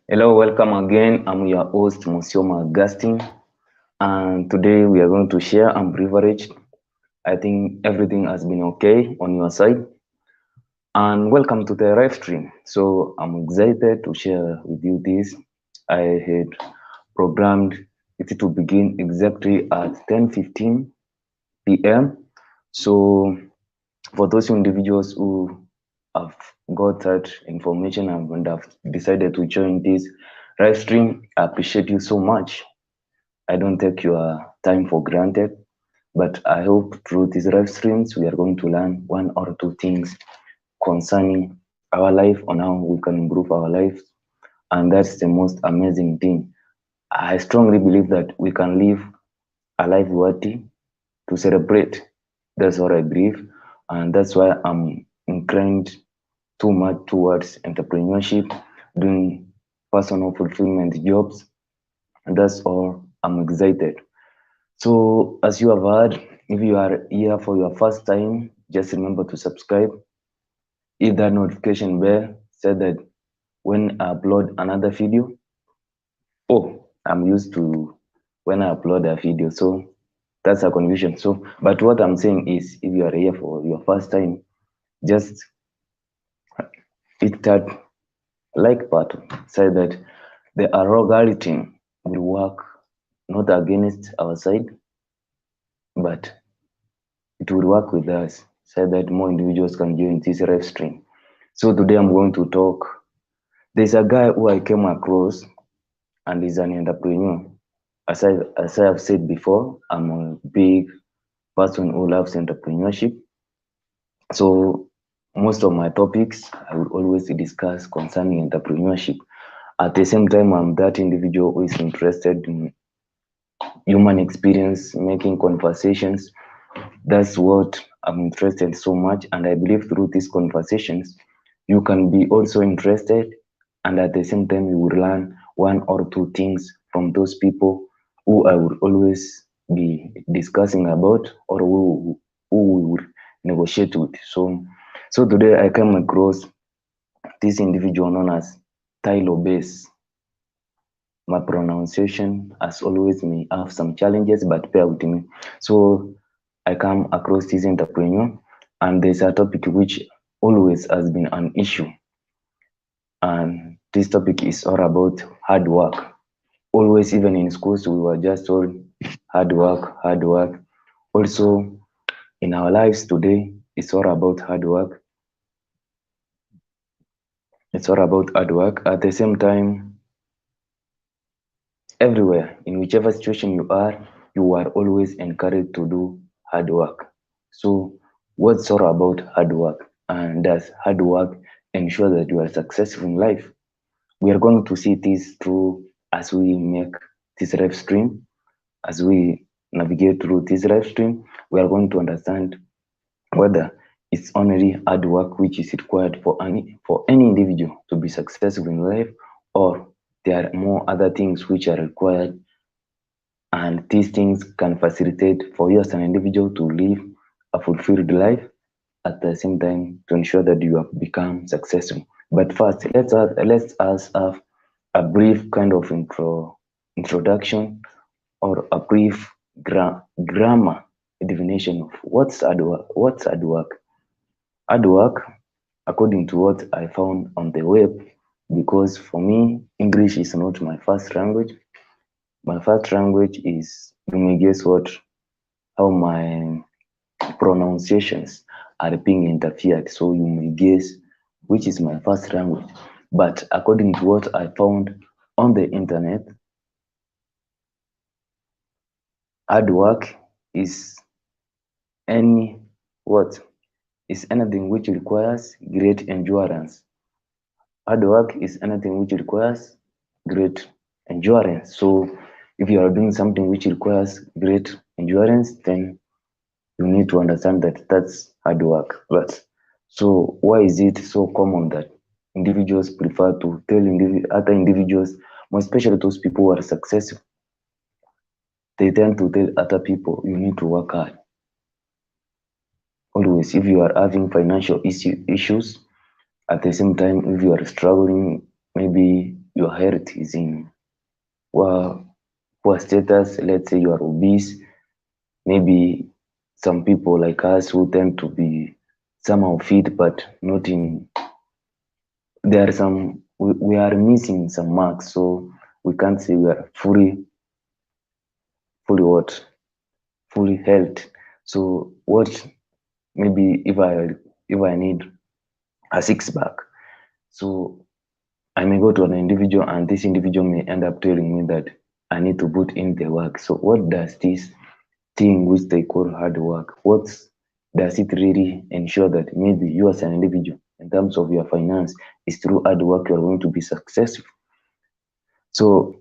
Hello, welcome again. I'm your host, Musioma Augustine, and today we are going to share. I'm privileged. I think everything has been okay on your side, and welcome to the live stream. So I'm excited to share with you this. I had programmed it to begin exactly at 10:15 p.m. So for those individuals who have got that information and have decided to join this live stream, I appreciate you so much. I don't take your time for granted, but I hope through these live streams we are going to learn one or two things concerning our life on how we can improve our lives. And that's the most amazing thing. I strongly believe that we can live a life worthy to celebrate. That's what I believe. And that's why I'm inclined too much towards entrepreneurship, doing personal fulfillment jobs. And that's all I'm excited. So, as you have heard, if you are here for your first time, just remember to subscribe, hit that notification bell so that when I upload another video, I'm used to when I upload a video, so that's a confusion. So, but what I'm saying is, if you are here for your first time, just hit that like button so that the algorithm will work not against our side, but it will work with us so that more individuals can join this live stream. So today I'm going to talk. There's a guy who I came across and he's an entrepreneur. As I have said before, I'm a big person who loves entrepreneurship. So most of my topics I will always discuss concerning entrepreneurship. At the same time, I'm that individual who is interested in human experience, making conversations. That's what I'm interested so much, and I believe through these conversations, you can be also interested, and at the same time, you will learn one or two things from those people who I will always be discussing about, or who we will negotiate with. So today I came across this individual known as Tylo Bass. My pronunciation, as always, may have some challenges, but bear with me. So I come across this entrepreneur, and there's a topic which always has been an issue, and this topic is all about hard work. Always, even in schools, we were just told hard work, hard work. Also, in our lives today, it's all about hard work. It's all about hard work. At the same time, everywhere, in whichever situation you are always encouraged to do hard work. So, what's all about hard work? And does hard work ensure that you are successful in life? We are going to see this through as we make this live stream, as we navigate through this live stream, we are going to understand whether it's only hard work which is required for any individual to be successful in life, or there are more other things which are required, and these things can facilitate for you as an individual to live a fulfilled life at the same time to ensure that you have become successful. But first, let's us have a brief kind of introduction, or a brief grammar definition of what's hard work. What's hard work? Hard work, according to what I found on the web, because for me, English is not my first language. My first language is, you may guess what, how my pronunciations are being interfered. So you may guess which is my first language. But according to what I found on the internet, hard work is any what is anything which requires great endurance. Hard work is anything which requires great endurance. So if you are doing something which requires great endurance, then you need to understand that that's hard work. But so why is it so common that individuals prefer to tell other individuals, more especially those people who are successful, they tend to tell other people you need to work hard. Always, if you are having financial issues, at the same time, if you are struggling, maybe your health is in well, poor status, let's say you are obese, maybe some people like us who tend to be somehow fit but not in, there are some, we are missing some marks, so we can't say we are fully what, fully health. So what, maybe if I need a six pack, so I may go to an individual and this individual may end up telling me that I need to put in the work. So what does this thing which they call hard work, what does it really ensure that maybe you as an individual in terms of your finance is through hard work you're going to be successful? So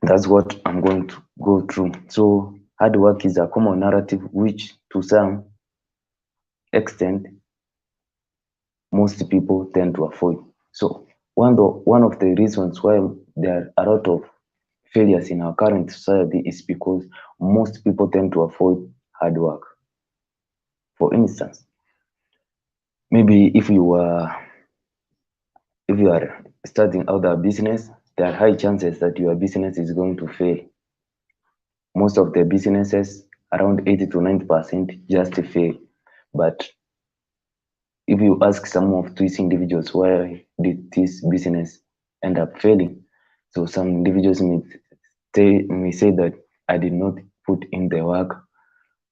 that's what I'm going to go through. So hard work is a common narrative which to some extent most people tend to avoid. So one of the reasons why there are a lot of failures in our current society is because most people tend to avoid hard work. For instance, maybe if you are starting out a business, there are high chances that your business is going to fail. Most of the businesses, around 80 to 90%, just fail. But if you ask some of these individuals why did this business end up failing, so some individuals may say that I did not put in the work.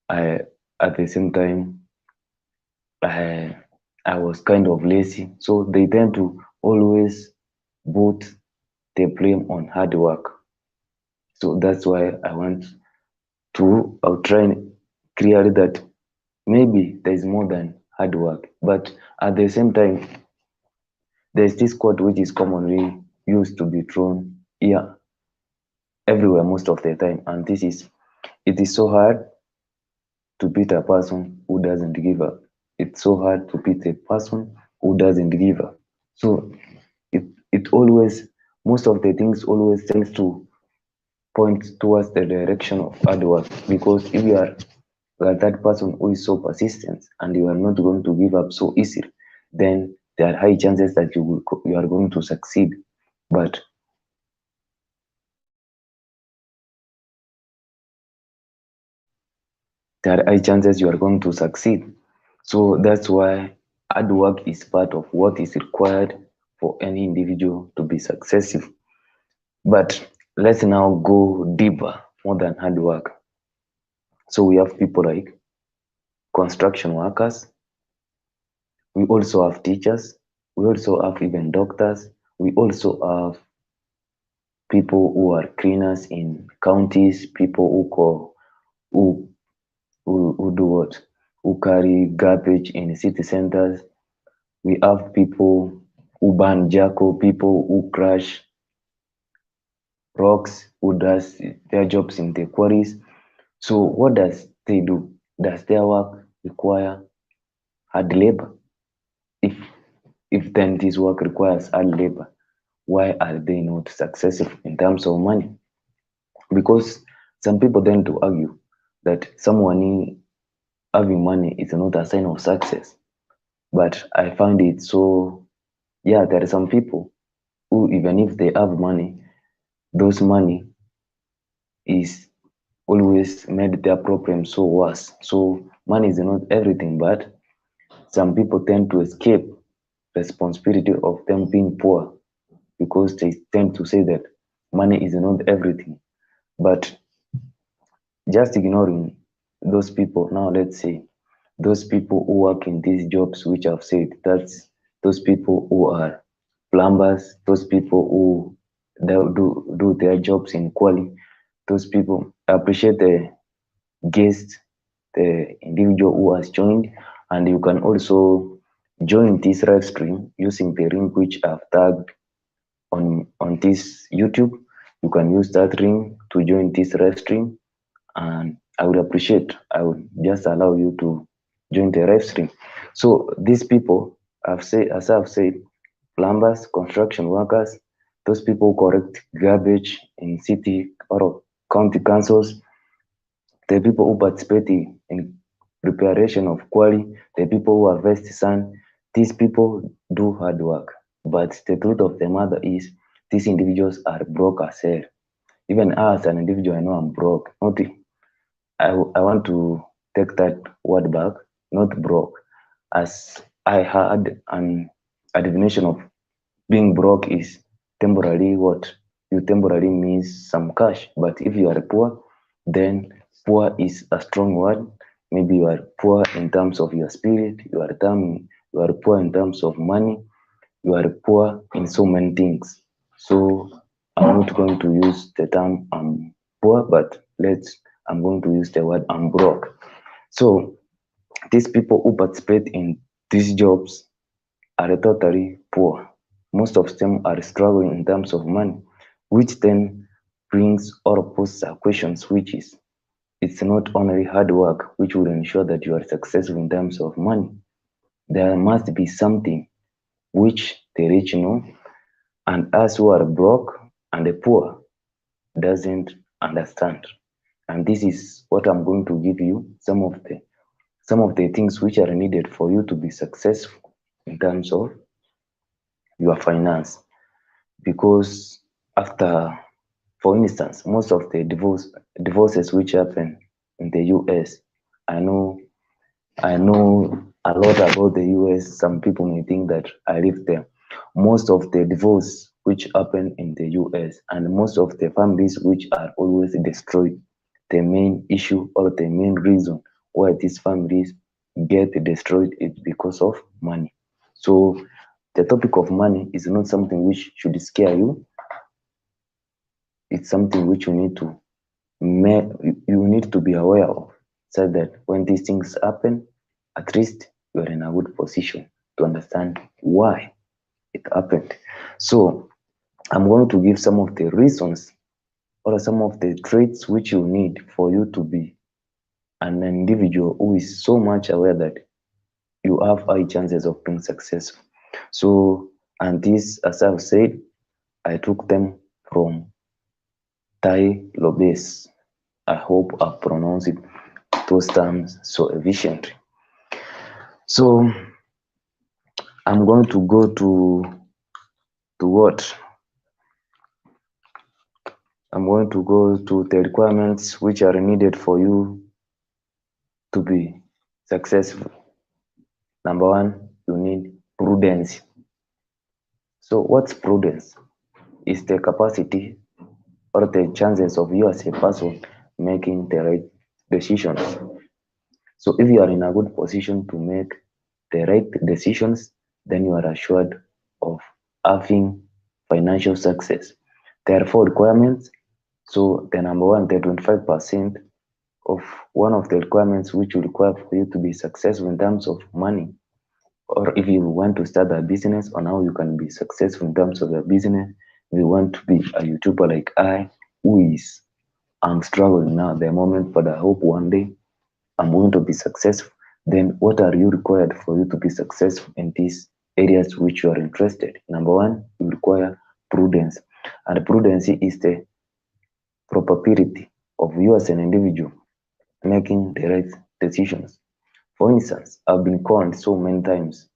I at the same time I I was kind of lazy. So they tend to always put the blame on hard work. So that's why I'll try and clearly that maybe there is more than hard work. But at the same time, there's this quote which is commonly used to be thrown here everywhere most of the time, and this is, it is so hard to beat a person who doesn't give up. It's so hard to beat a person who doesn't give up. So it always, most of the things always tends to point towards the direction of hard work, because if you are that person who is so persistent and you are not going to give up so easily, then there are high chances that you are going to succeed. But there are high chances you are going to succeed. So that's why hard work is part of what is required for any individual to be successful. But let's now go deeper, more than hard work. So we have people like construction workers, we also have teachers, we also have even doctors, we also have people who are cleaners in counties, people who who do what? Who carry garbage in city centers. We have people who burn charcoal, people who crush rocks, who does their jobs in the quarries. So what does they do? Does their work require hard labor? If if then this work requires hard labor, why are they not successful in terms of money? Because some people tend to argue that someone having money is not a sign of success. But I find it so, yeah, there are some people who, even if they have money, those money is always made their problem so worse. So money is not everything, but some people tend to escape responsibility of them being poor because they tend to say that money is not everything. But just ignoring those people, now let's say those people who work in these jobs which I've said, that's those people who are plumbers, those people who do their jobs in quality, those people. I appreciate the guest, the individual who has joined, and you can also join this live stream using the link which I've tagged on this YouTube. You can use that link to join this live stream, and I would appreciate, I would just allow you to join the live stream. So these people, as I've said, plumbers, construction workers, those people who collect garbage in city or county councils, the people who participate in preparation of quarry, the people who harvest sand, these people do hard work. But the truth of the matter is these individuals are broke as hell. Even as an individual, I know I'm broke. Not, I want to take that word back, not broke, as I had a definition of being broke is temporary what? You temporarily means some cash. But if you are poor, then poor is a strong word. Maybe you are poor in terms of your spirit, you are poor in terms of money, you are poor in so many things. So I'm not going to use the term I'm poor, but I'm going to use the word I'm broke. So these people who participate in these jobs are totally poor. Most of them are struggling in terms of money, which then brings or poses questions, which is it's not only hard work which will ensure that you are successful in terms of money. There must be something which the rich know and us who are broke and the poor doesn't understand. And this is what I'm going to give you some of the things which are needed for you to be successful in terms of your finance. Because after, for instance, most of the divorces which happen in the US, I know I know a lot about the US. Some people may think that I live there. Most of the divorce which happen in the US and most of the families which are always destroyed, the main issue or the main reason why these families get destroyed is because of money. So the topic of money is not something which should scare you. It's something which you need to be aware of, so that when these things happen, at least you are in a good position to understand why it happened. So I'm going to give some of the reasons or some of the traits which you need for you to be an individual who is so much aware that you have high chances of being successful. So, and this, as I've said, I took them from Tai Lopez. I hope I pronounced it those terms so efficiently. So I'm going to go to what? I'm going to go to the requirements which are needed for you to be successful. Number one, you need prudence. So what's prudence? Is the capacity or the chances of you as a person making the right decisions. So if you are in a good position to make the right decisions, then you are assured of having financial success. There are four requirements. So the number one, the 25% of one of the requirements which you require for you to be successful in terms of money, or if you want to start a business on how you can be successful in terms of your business, if you want to be a YouTuber like I'm struggling now at the moment, but I hope one day I'm going to be successful. Then what are you required for you to be successful in these areas which you are interested? Number one, you require prudence. And prudence is the probability of you as an individual making the right decisions. For instance, I've been conned so many times.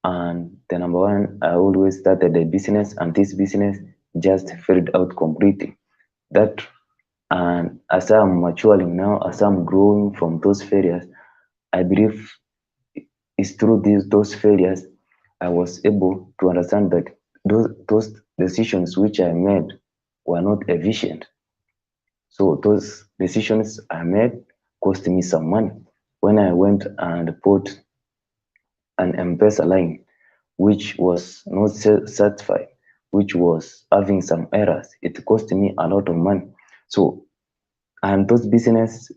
And the number one, I always started a business and this business just failed out completely. That and as I'm maturing now, as I'm growing from those failures, I believe it's through those failures I was able to understand that those decisions which I made were not efficient. So those decisions I made cost me some money. When I went and put an M-Pesa line which was not certified, which was having some errors, it cost me a lot of money. So and those businesses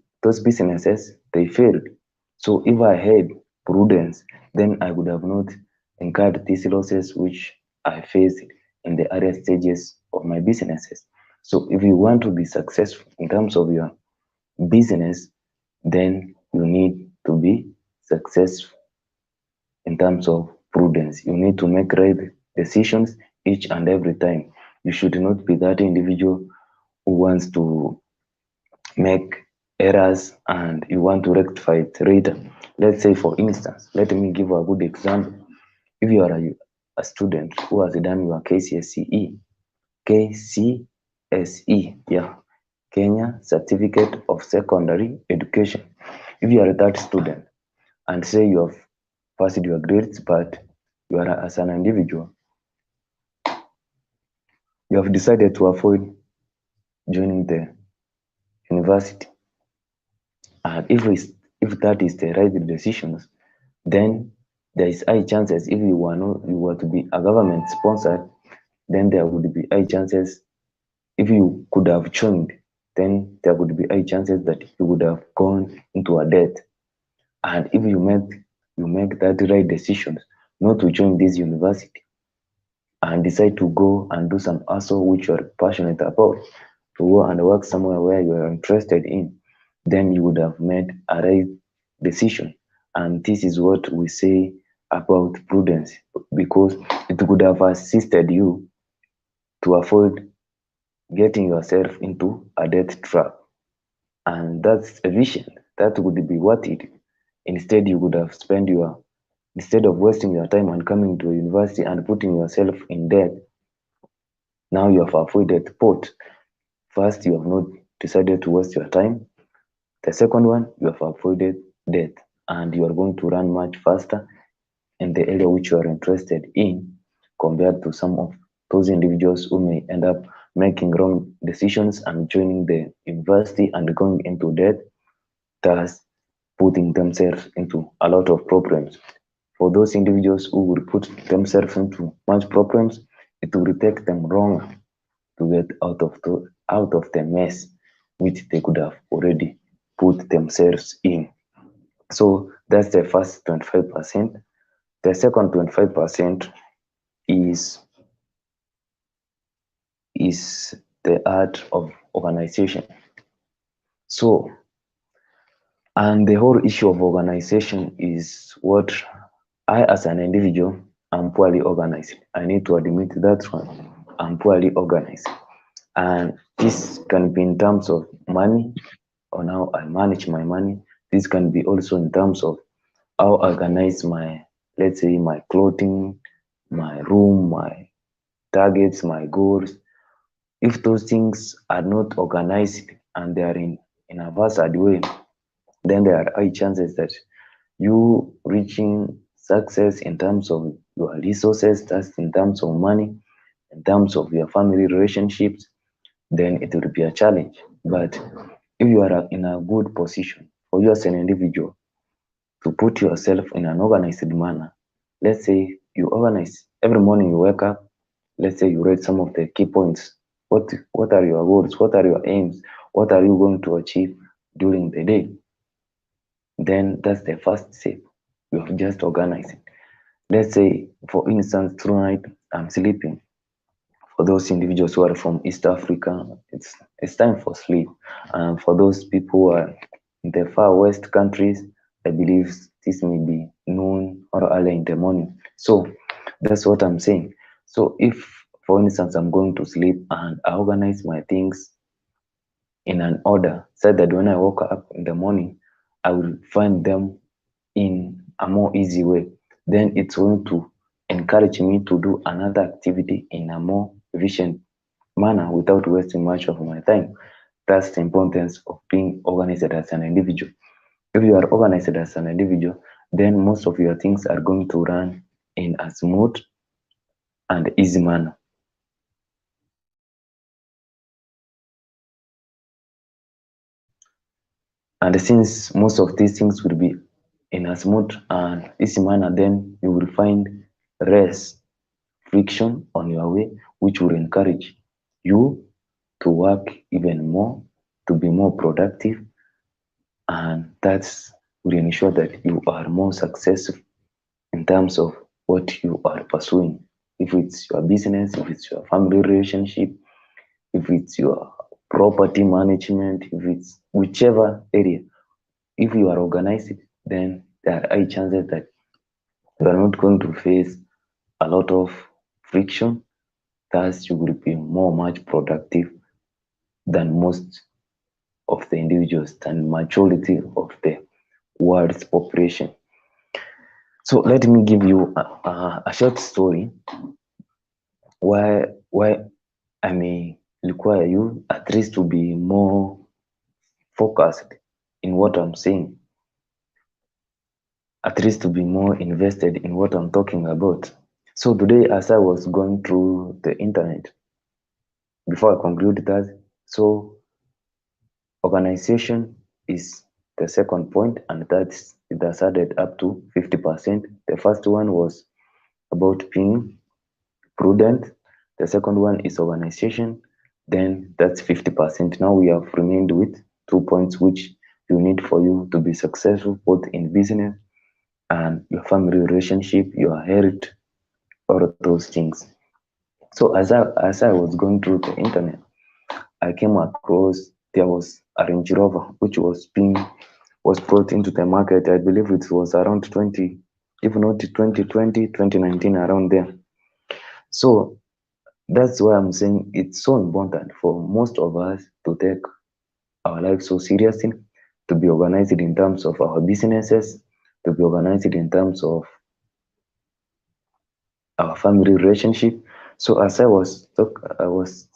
they failed. So if I had prudence, then I would have not incurred these losses which I faced in the earlier stages of my businesses. So if you want to be successful in terms of your business, then you need to be successful in terms of prudence. You need to make right decisions each and every time. You should not be that individual who wants to make errors and you want to rectify it later. Let's say, for instance, let me give a good example. If you are a student who has done your KCSE KCSE, yeah, Kenya Certificate of Secondary Education. If you are that student and say you have passed your grades, but you are as an individual, you have decided to avoid joining the university, and if that is the right decision, then there is high chances if you were to be a government sponsored, then there would be high chances if you could have joined, then there would be high chances that you would have gone into a debt. And if you make that right decision not to join this university and decide to go and do some hustle which you are passionate about, to go and work somewhere where you are interested in, then you would have made a right decision. And this is what we say about prudence, because it would have assisted you to avoid getting yourself into a debt trap. And that's efficient. That would be worth it. Instead, you would have spent your instead of wasting your time and coming to a university and putting yourself in debt. Now you have avoided both. First, you have not decided to waste your time. The second one, you have avoided debt, and you are going to run much faster in the area which you are interested in compared to some of those individuals who may end up making wrong decisions and joining the university and going into debt, thus putting themselves into a lot of problems. For those individuals who will put themselves into much problems, it will take them longer to get out of the mess which they could have already put themselves in. So that's the first 25%. The second 25% is is the art of organization. So, and the whole issue of organization is what I, as an individual, am poorly organized. I need to admit that one. I'm poorly organized. And this can be in terms of money, on how I manage my money. This can be also in terms of how I organize my, let's say, my clothing, my room, my targets, my goals. If those things are not organized and they are in a versed way, then there are high chances that you reaching success in terms of your resources, that's in terms of money, in terms of your family relationships, then it will be a challenge. But if you are in a good position for you as an individual to put yourself in an organized manner, let's say you organize every morning you wake up, let's say you write some of the key points. What are your goals? What are your aims? What are you going to achieve during the day? Then that's the first step. You have just organized it. Let's say, for instance, tonight I'm sleeping. For those individuals who are from East Africa, it's time for sleep. And for those people who are in the far west countries, I believe this may be noon or early in the morning. So that's what I'm saying. So if, for instance, I'm going to sleep and I organize my things in an order, so that when I woke up in the morning, I will find them in a more easy way, then it's going to encourage me to do another activity in a more efficient manner without wasting much of my time. That's the importance of being organized as an individual. If you are organized as an individual, then most of your things are going to run in a smooth and easy manner. And since most of these things will be in a smooth and easy manner, then you will find less friction on your way, which will encourage you to work even more, to be more productive, and that's will ensure that you are more successful in terms of what you are pursuing. If it's your business, if it's your family relationship, if it's your property management, if it's whichever area, if you are organized, then there are high chances that you are not going to face a lot of friction. Thus, you will be more much productive than most of the individuals, than majority of the world's population. So let me give you a short story why I may require you at least to be more focused in what I'm saying, at least to be more invested in what I'm talking about. So today, as I was going through the internet, before I conclude that, so organization is the second point, and that's it has added up to 50%. The first one was about being prudent. The second one is organization. Then that's 50%. Now we have remained with 2 points which you need for you to be successful both in business and your family relationship, your health, all of those things. So as I was going through the internet, I came across there was a Range Rover which was brought into the market. I believe it was around 20, if not 2020, 2019, around there. So that's why I'm saying it's so important for most of us to take our life so seriously, to be organized in terms of our businesses, to be organized in terms of our family relationship. So as I was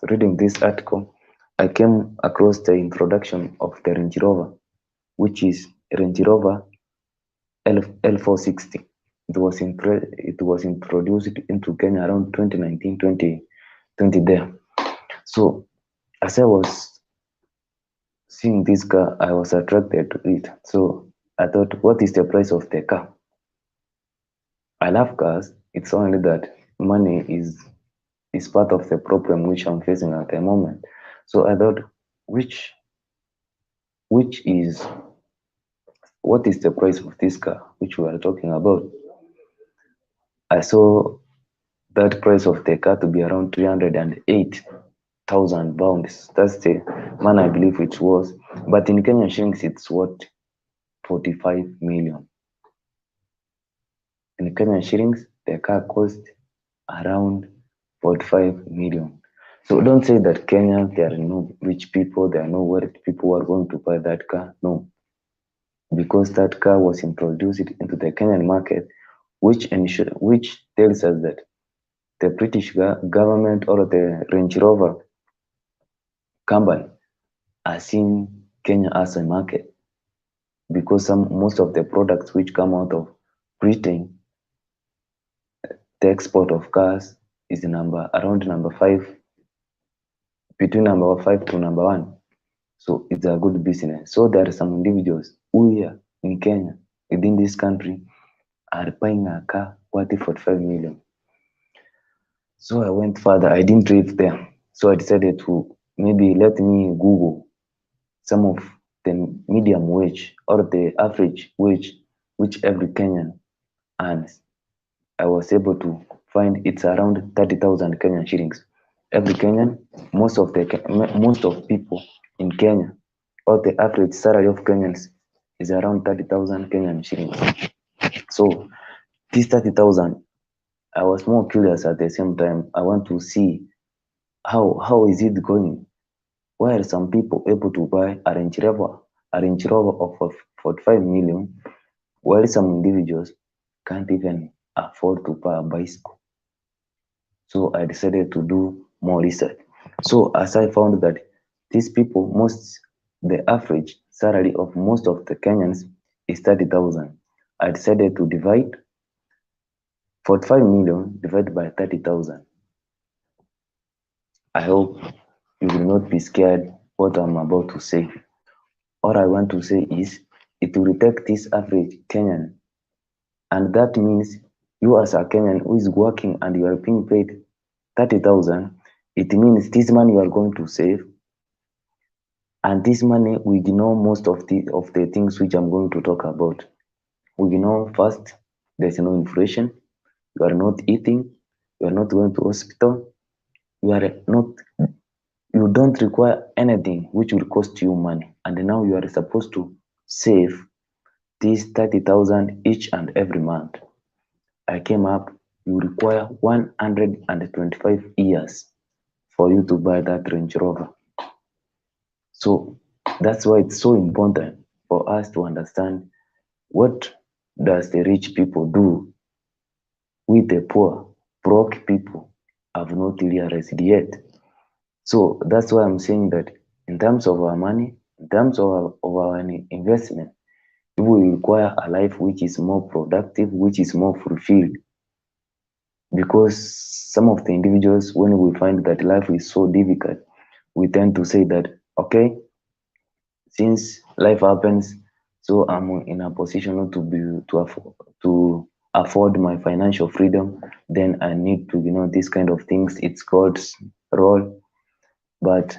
reading this article, I came across the introduction of the Range Rover, which is Range Rover L460. It was introduced into Kenya around 2019, 2020 there. So as I was seeing this car, I was attracted to it. So I thought, what is the price of the car? I love cars. It's only that money is part of the problem which I'm facing at the moment. So I thought, which which is what is the price of this car which we are talking about? I saw that price of the car to be around 308,000 pounds. That's the man I believe it was. But in Kenyan shillings, it's what 45 million. In Kenyan shillings, the car cost around 45 million. So don't say that Kenya, there are no rich people, there are no wealthy people who are going to buy that car. No, because that car was introduced into the Kenyan market, which tells us that the British government or the Range Rover company are seeing Kenya as a market, because most of the products which come out of Britain, the export of cars is around number five, between number five to number one. So it's a good business. So there are some individuals who here in Kenya, within this country, are buying a car worth 45 million. So I went further. I didn't read there. So I decided to maybe let me Google some of the medium wage or the average wage which every Kenyan earns. I was able to find it's around 30,000 Kenyan shillings. Every Kenyan, most of people in Kenya, or the average salary of Kenyans is around 30,000 Kenyan shillings. So this 30,000, I was more curious at the same time. I want to see how is it going? Why are some people able to buy a Range Rover of 45 million, while some individuals can't even afford to buy a bicycle? So I decided to do more research. So as I found that these people, the average salary of most of the Kenyans is 30,000. I decided to divide 45 million divided by 30,000. I hope you will not be scared what I'm about to say. All I want to say is it will take this average Kenyan, and that means you as a Kenyan who is working and you are being paid 30,000, it means this money you are going to save, and this money we ignore most of the things which I'm going to talk about. We know first, there's no inflation, you are not eating, you are not going to hospital, you are not you don't require anything which will cost you money, and now you are supposed to save this 30,000 each and every month. I came up, you require 125 years for you to buy that Range Rover. So that's why it's so important for us to understand what does the rich people do with the poor, broke people have not realized yet. So that's why I'm saying that in terms of our money, in terms of our investment, if we require a life which is more productive, which is more fulfilled, because some of the individuals, when we find that life is so difficult, we tend to say that, okay, since life happens, so I'm in a position to afford my financial freedom, then I need to, this kind of things. It's God's role. But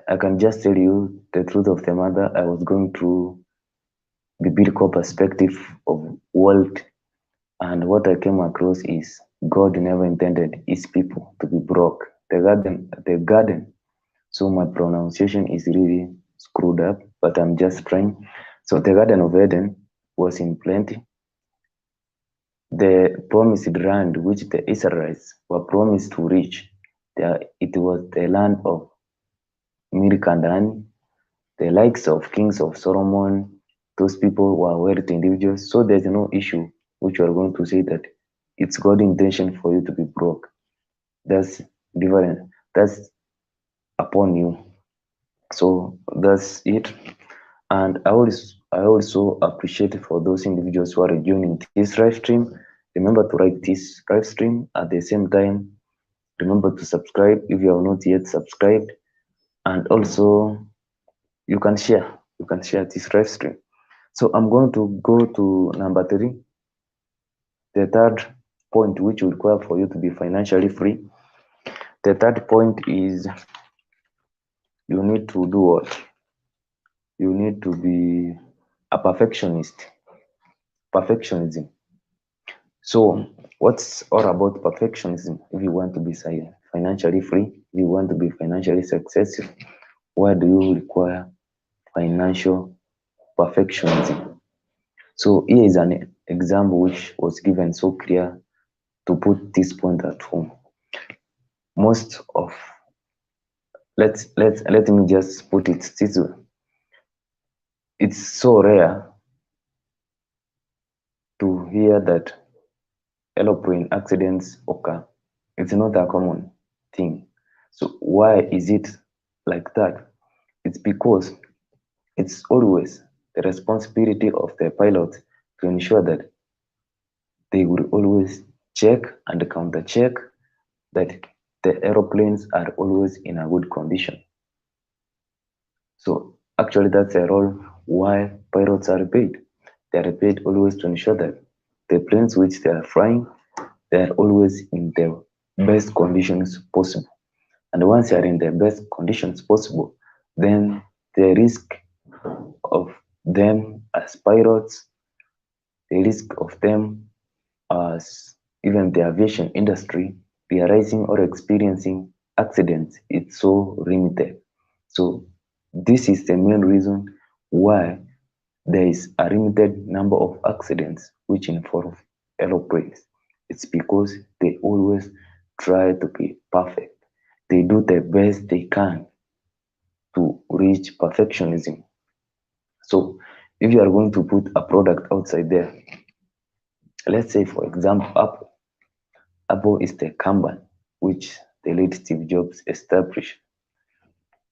I can just tell you the truth of the matter. I was going through the biblical perspective of world, and what I came across is God never intended his people to be broke. The garden. So my pronunciation is really screwed up, but I'm just trying. So the Garden of Eden was in plenty. The promised land which the Israelites were promised to reach, it was the land of milk and honey. The likes of kings of Solomon, those people were wealthy individuals. So there's no issue which you are going to say that it's God's intention for you to be broke. That's different. That's upon you. So that's it. And I also appreciate for those individuals who are joining this live stream. Remember to like this live stream. At the same time, remember to subscribe if you have not yet subscribed. And also, you can share. You can share this live stream. So I'm going to go to number 3, the third point which will require for you to be financially free. The third point is you need to do what? You need to be a perfectionist. Perfectionism. So, what's all about perfectionism? If you want to be financially free, if you want to be financially successful, why do you require financial perfectionism? So, here is an example which was given so clear to put this point at home. Most of let me just put it this way. It's so rare to hear that aeroplane accidents occur. It's not a common thing. So why is it like that? It's because it's always the responsibility of the pilot to ensure that they will always check and counter check that the aeroplanes are always in a good condition. So actually that's a role why pilots are paid. They are paid always to ensure that the planes which they are flying, they are always in the best conditions possible. And once they are in the best conditions possible, then the risk of them as pilots, the risk of them as even the aviation industry realizing or experiencing accidents, it's so limited. So this is the main reason why there is a limited number of accidents which involve aeroplanes. It's because they always try to be perfect. They do the best they can to reach perfectionism. So if you are going to put a product outside there, let's say for example Apple. Apple is the company which the late Steve Jobs established.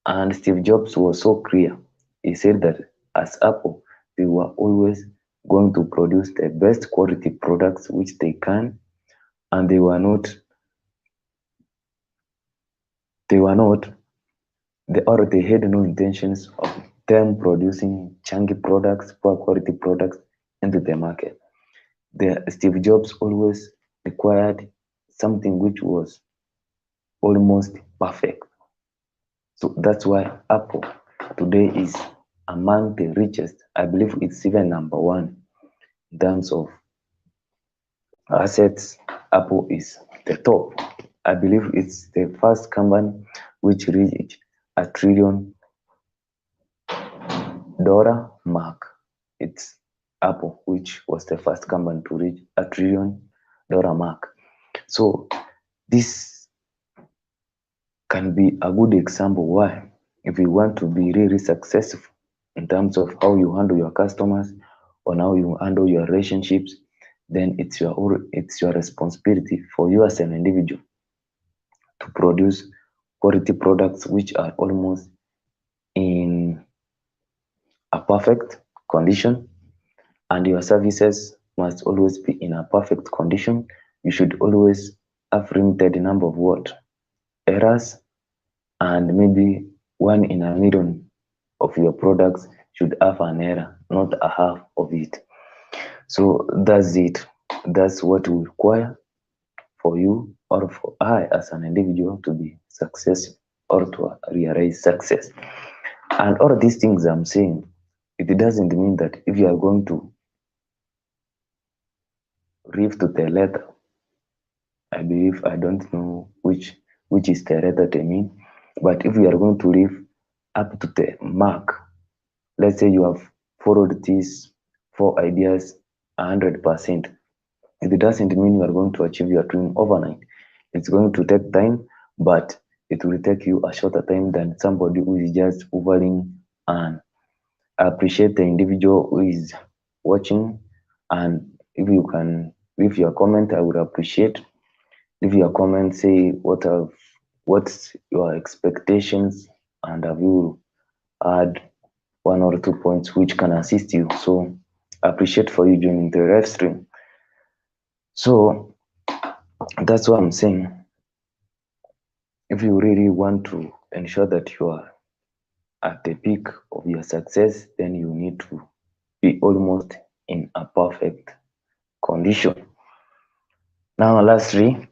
And Steve Jobs was so clear. He said that as Apple, they were always going to produce the best quality products which they can, and they were not or they had no intentions of them producing chunky products, poor quality products into the market. Steve Jobs always required something which was almost perfect. So that's why Apple today is among the richest. I believe it's even number one in terms of assets. Apple is the top. I believe it's the first company which reached $1 trillion mark. It's Apple, which was the first company to reach $1 trillion mark. So this can be a good example why, if you want to be really successful in terms of how you handle your customers or how you handle your relationships, then it's your responsibility for you as an individual to produce quality products which are almost in a perfect condition, and your services must always be in a perfect condition. You should always have limited number of what errors, and maybe 1 in a million of your products should have an error, not a half of it. So that's it. That's what we require for you or for I as an individual to be successful or to realize success. And all these things I'm saying, it doesn't mean that if you are going to live to the letter, I believe I don't know which is the letter they mean, but if you are going to live up to the mark, let's say you have followed these 4 ideas 100%, it doesn't mean you are going to achieve your dream overnight. It's going to take time, but it will take you a shorter time than somebody who is just hovering. And I appreciate the individual who is watching. And if you can leave your comment, I would appreciate. Leave your comment, say what's your expectations, and have you had 1 or 2 points which can assist you. So I appreciate for you joining the live stream. So that's what I'm saying. If you really want to ensure that you are at the peak of your success, then you need to be almost in a perfect condition. Now, lastly,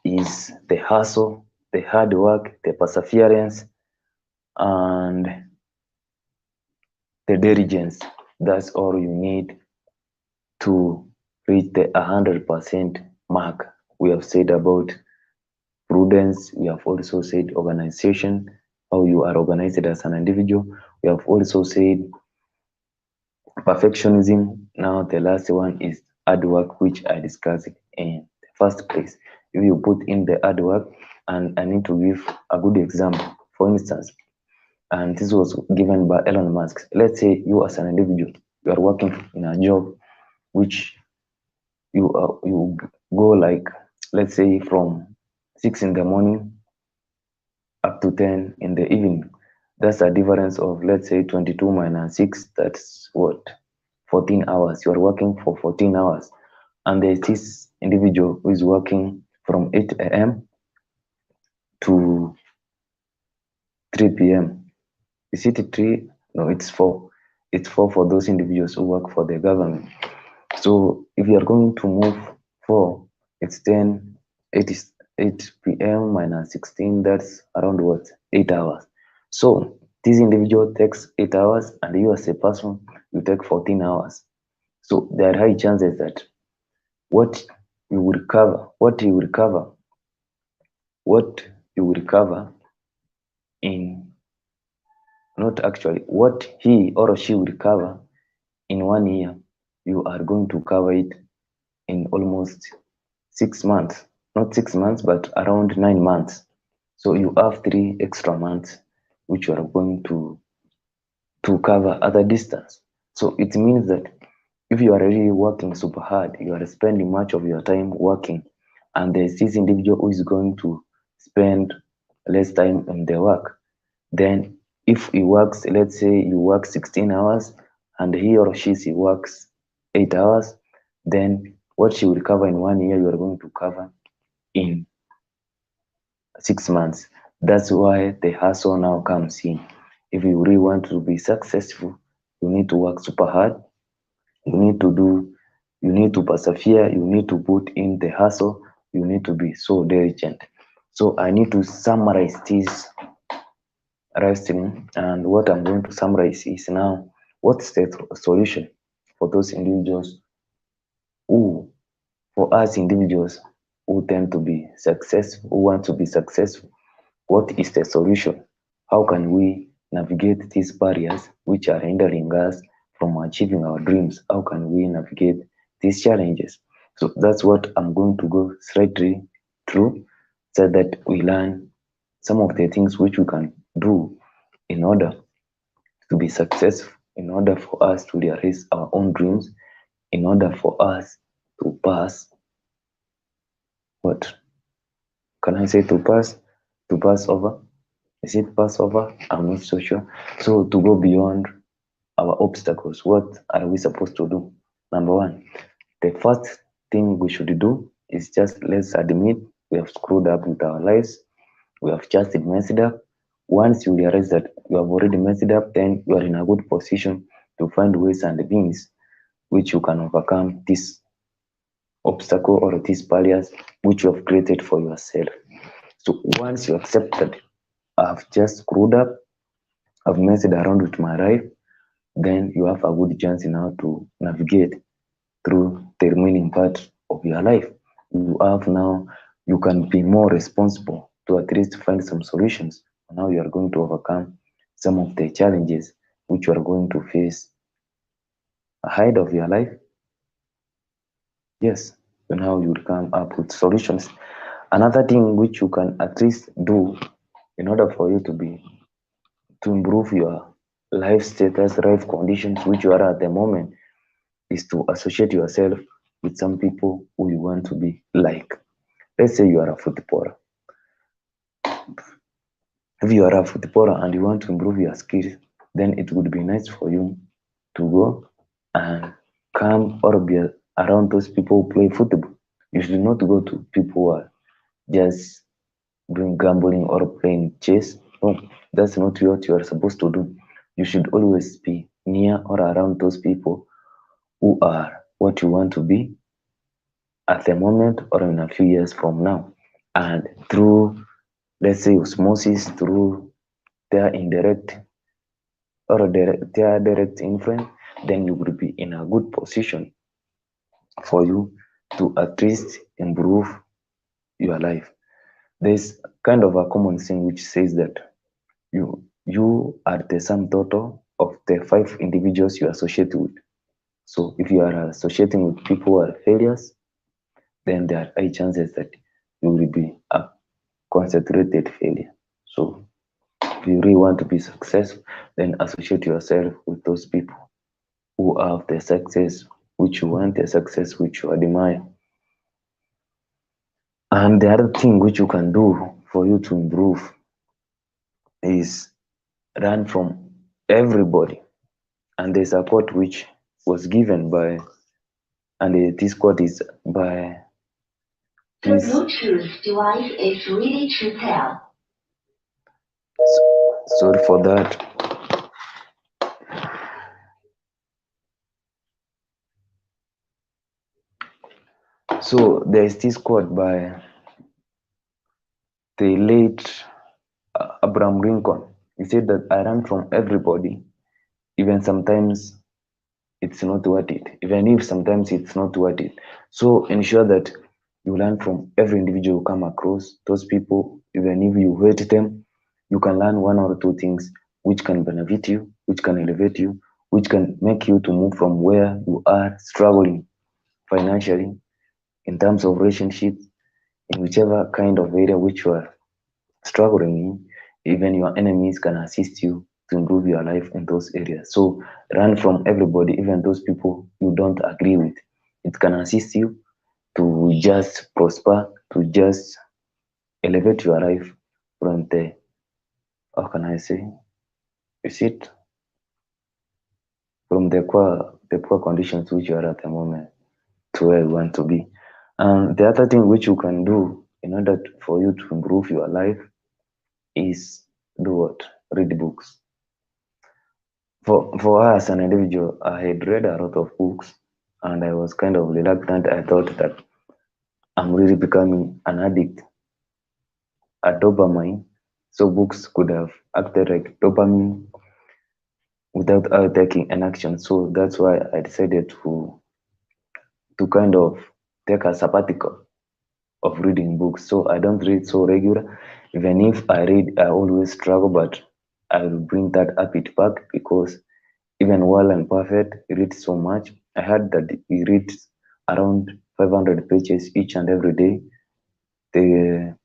is the hustle, the hard work, the perseverance, and the diligence. That's all you need to reach the 100% mark. We have said about prudence, we have also said organization, how you are organized as an individual. We have also said perfectionism. Now the last one is hard work, which I discussed in the first place. If you put in the hard work, and I need to give a good example. For instance, and this was given by Elon Musk. Let's say you as an individual, you are working in a job which you go like, let's say, from 6 in the morning up to 10 in the evening. That's a difference of, let's say, 22 minus 6. That's what? 14 hours. You are working for 14 hours. And there's this individual who is working from 8 a.m. to 3 p.m. Is it 3? No, it's 4. It's 4 for those individuals who work for the government. So if you are going to move 4, it's 10, 8 is 8 p.m. minus 16, that's around what? 8 hours. So this individual takes 8 hours, and you as a person, you take 14 hours. So there are high chances that what you will recover, what you will recover, what you will recover in, not actually, what he or she will recover in 1 year, you are going to cover it in almost 6 months. Not 6 months, but around 9 months. So you have 3 extra months which you are going to cover other distance. So it means that if you are really working super hard, you are spending much of your time working, and there's this individual who is going to spend less time on the work. Then if he works, let's say you work 16 hours and he or she works 8 hours, then what she will cover in 1 year, you are going to cover in 6 months. That's why the hustle now comes in. If you really want to be successful, you need to work super hard. You need to persevere. You need to put in the hustle. You need to be so diligent. So I need to summarize this writing, and what I'm going to summarize is now what's the solution for those individuals who, for us individuals who tend to be successful, who want to be successful. What is the solution? How can we navigate these barriers which are hindering us from achieving our dreams? How can we navigate these challenges? So that's what I'm going to go straightly through, so that we learn some of the things which we can do in order to be successful, in order for us to realize our own dreams, in order for us to pass, what can I say, to pass to pass over. Is it pass over? I'm not so sure. So to go beyond our obstacles, what are we supposed to do? Number one, the first thing we should do is just let's admit we have screwed up with our lives. We have just messed up. Once you realize that you have already messed up, then you are in a good position to find ways and means which you can overcome this obstacle or these barriers which you have created for yourself. So once you accept that I've just screwed up, I've messed around with my life, then you have a good chance now to navigate through the remaining part of your life. You have now, you can be more responsible to at least find some solutions on how you are going to overcome some of the challenges which you are going to face ahead of your life. Yes, and how you will come up with solutions. Another thing which you can at least do in order for you to improve your life status, life conditions which you are at the moment is to associate yourself with some people who you want to be like. Let's say you are a footballer. If you are a footballer and you want to improve your skills, then it would be nice for you to go and come or be around those people who play football. You should not go to people who are just doing gambling or playing chess. No, that's not what you are supposed to do. You should always be near or around those people who are what you want to be at the moment or in a few years from now. And through, let's say, osmosis, through their indirect or their direct influence, then you will be in a good position for you to at least improve your life. There's kind of a common saying which says that you are the sum total of the five individuals you associate with. So if you are associating with people who are failures, then there are high chances that you will be a concentrated failure. So if you really want to be successful, then associate yourself with those people who have the success which you want, the success which you admire. And the other thing which you can do for you to improve is learn from everybody. And there's a quote which was given by, and this quote is by The this. Bluetooth device is ready to pair. Sorry for that. So there's this quote by the late Abraham Lincoln. He said that I learn from everybody, even sometimes it's not worth it, even if sometimes it's not worth it. So ensure that you learn from every individual you come across. Those people, even if you hate them, you can learn one or two things which can benefit you, which can elevate you, which can make you to move from where you are struggling financially, in terms of relationships, in whichever kind of area which you are struggling in. Even your enemies can assist you to improve your life in those areas. So run from everybody, even those people you don't agree with. It can assist you to just prosper, to just elevate your life from the, how can I say, is it from the poor conditions which you are at the moment to where you want to be. And the other thing which you can do in order for you to improve your life is do what? Read books. For us, an individual, I had read a lot of books and I was kind of reluctant. I thought that I'm really becoming an addict at dopamine. So books could have acted like dopamine without taking an action. So that's why I decided to kind of take a sabbatical of reading books. So I don't read so regular. Even if I read, I always struggle, but I will bring that habit back because even while I'm perfect, he reads so much. I heard that he reads around 500 pages each and every day. The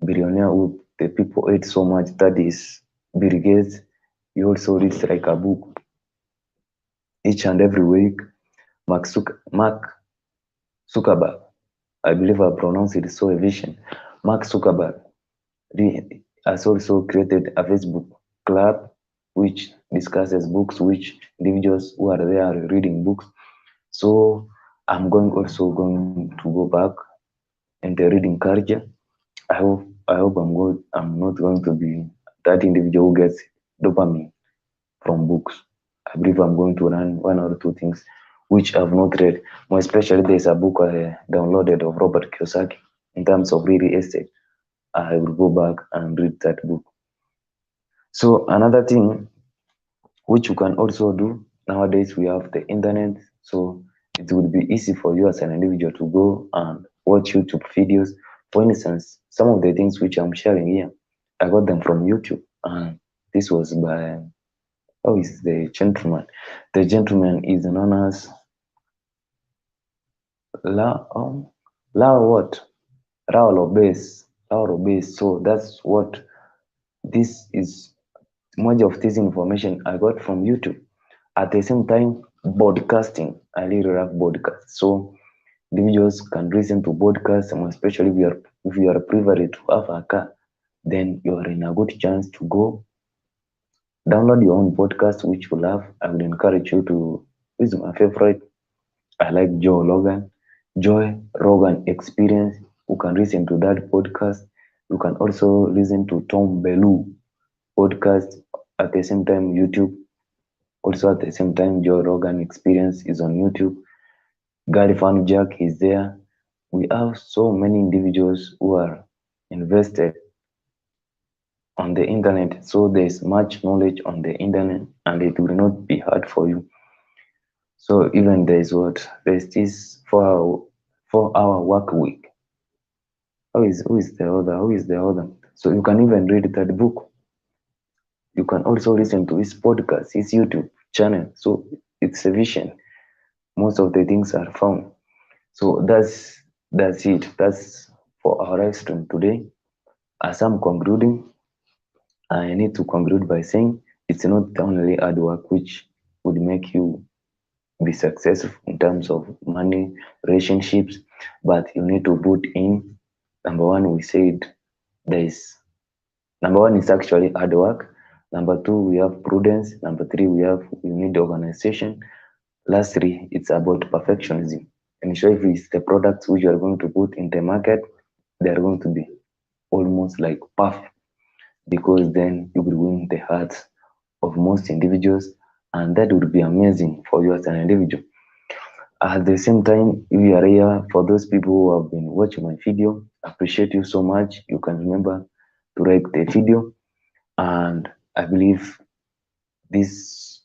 billionaire who the people ate so much, that is Bill Gates. He also reads like a book each and every week. Mark Zuckerberg, I believe I pronounce it so efficient. Mark Zuckerberg, has also created a Facebook club which discusses books, which individuals who are there are reading books. So I'm going to go back in the reading culture. I hope I'm not going to be that individual who gets dopamine from books. I believe I'm going to learn one or two things which I've not read. More especially, there's a book I downloaded of Robert Kiyosaki in terms of real estate. I will go back and read that book. So another thing which you can also do nowadays, we have the internet, so it would be easy for you as an individual to go and watch YouTube videos. For instance, some of the things which I'm sharing here, I got them from YouTube, and this was by, how is the gentleman? The gentleman is known as La La what? Raul Obes. Raul Obes. So that's what this is. Much of this information I got from YouTube. At the same time, podcasting. I really love podcasts. So individuals can listen to podcasts, and especially if you are privileged to have a car, then you are in a good chance to go download your own podcast which you love. I would encourage you to listen my favorite. I like Joe Rogan. Joe Rogan Experience. You can listen to that podcast. You can also listen to Tom Bellew podcast at the same time YouTube. Also at the same time, Joe Rogan Experience is on YouTube. Gary Jack is there. We have so many individuals who are invested on the internet. So there's much knowledge on the internet and it will not be hard for you. So even there's this 4 hour work week. Who is the other? Who is the other? So you can even read that book. You can also listen to his podcast, his YouTube channel. So it's a vision. Most of the things are found. So that's it. That's for our live stream today. As I'm concluding, I need to conclude by saying it's not only hard work which would make you be successful in terms of money, relationships, but you need to put in number one. We said there is number one is actually hard work. Number two, we have prudence. Number three, we need organization. Lastly, it's about perfectionism. Ensure if it's the products which you are going to put in the market, they are going to be almost like perfect, because then you will win the hearts of most individuals, and that would be amazing for you as an individual. At the same time, if you are here, for those people who have been watching my video, I appreciate you so much. You can remember to like the video, and I believe this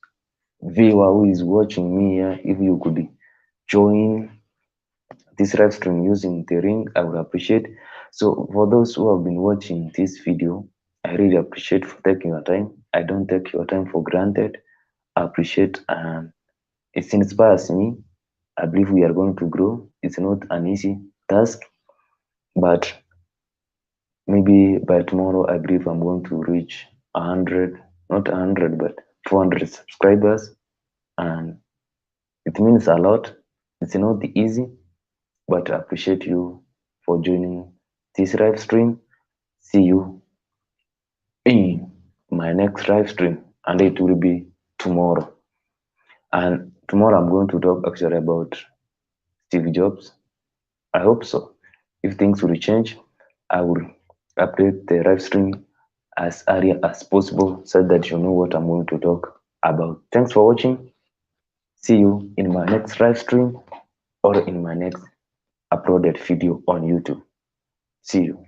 viewer who is watching me here, if you could join this live stream using the ring, I would appreciate. So for those who have been watching this video, I really appreciate for taking your time. I don't take your time for granted. I appreciate, and it inspires me. I believe we are going to grow. It's not an easy task, but maybe by tomorrow I believe I'm going to reach 100, not 100, but 400 subscribers, and it means a lot. It's not easy, but I appreciate you for joining this live stream. See you in my next live stream, and it will be tomorrow. And tomorrow I'm going to talk actually about Steve Jobs. I hope so. If things will change, I will update the live stream as early as possible so that you know what I'm going to talk about. Thanks for watching. See you in my next live stream or in my next uploaded video on YouTube. See you.